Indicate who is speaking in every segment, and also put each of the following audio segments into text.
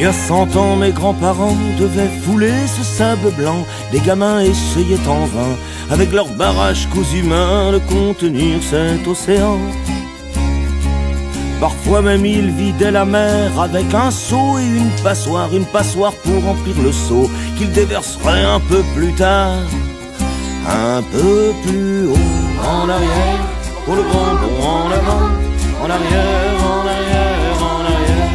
Speaker 1: y a 100 ans, mes grands-parents devaient fouler ce sable blanc. Des gamins essayaient en vain, avec leurs barrages cousus mains, de contenir cet océan. Parfois même ils vidaient la mer avec un seau et une passoire pour remplir le seau qu'ils déverseraient un peu plus tard, un peu plus haut. En arrière, pour le grand bond en avant, en arrière, en arrière, en arrière.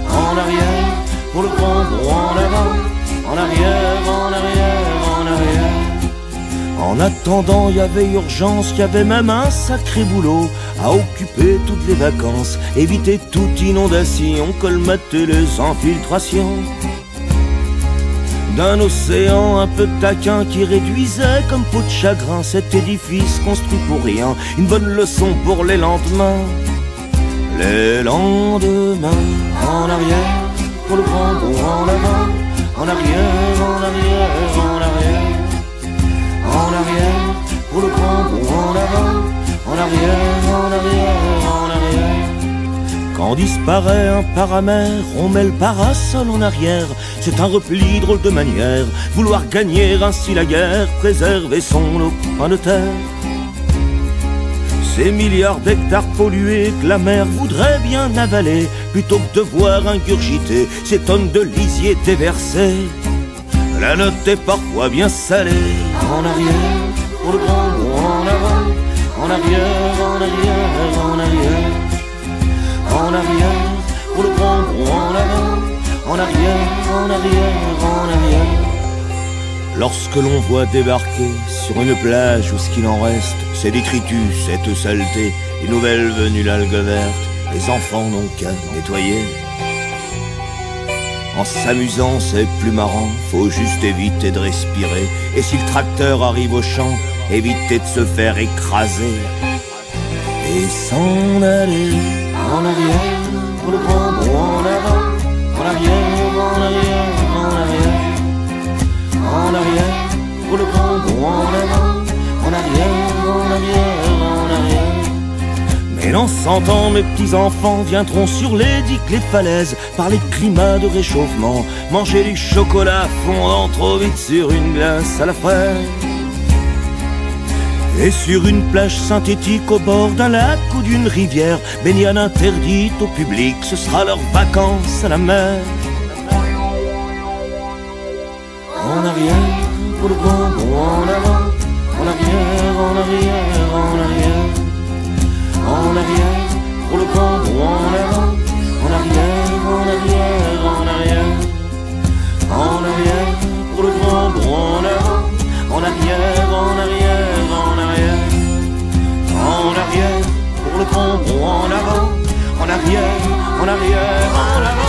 Speaker 1: En arrière, pour le grand bond en avant, en arrière, en arrière, en arrière. En attendant, il y avait urgence, il y avait même un sacré boulot à occuper toutes les vacances, éviter toute inondation, colmater les infiltrations d'un océan un peu taquin qui réduisait comme peau de chagrin cet édifice construit pour rien. Une bonne leçon pour les lendemains. Les lendemains, en arrière, pour le grand bond en avant, en arrière, en arrière, en arrière. En arrière, pour le grand bond en avant, en arrière, en arrière, en arrière. Quand disparaît un paramètre, on met le parasol en arrière. C'est un repli drôle de manière, vouloir gagner ainsi la guerre, préserver son lopin de terre. Ces milliards d'hectares pollués que la mer voudrait bien avaler, plutôt que de voir ingurgiter ces tonnes de lisier déversées. La note est parfois bien salée. En arrière, pour le grand bond en avant, en arrière, en arrière, en arrière. En arrière, pour le grand bond en avant, en arrière, en arrière, en arrière. Lorsque l'on voit débarquer sur une plage où ce qu'il en reste, c'est détritus, cette saleté, les nouvelles venues l'algue verte, les enfants n'ont qu'à nettoyer. En s'amusant, c'est plus marrant, faut juste éviter de respirer. Et si le tracteur arrive au champ, éviter de se faire écraser. Et s'en aller en arrière, pour le grand bond en avant, en arrière, en arrière, en arrière. En arrière, pour le grand bond en avant, en arrière, en arrière, en arrière. Mais dans 100 ans, mes petits-enfants viendront sur les digues, les falaises, par les climats de réchauffement, manger du chocolat fondant trop vite sur une glace à la fraise. Et sur une plage synthétique au bord d'un lac ou d'une rivière, baignade interdite au public, ce sera leurs vacances à la mer. En arrière, pour le grand bond en avant, en arrière, en arrière, en arrière. En arrière, pour le grand bond en avant, en arrière, en arrière, en arrière. En arrière, pour le grand bond en avant, en arrière, en arrière, en arrière. En arrière, pour le grand bond en avant, en arrière, en arrière, en avant.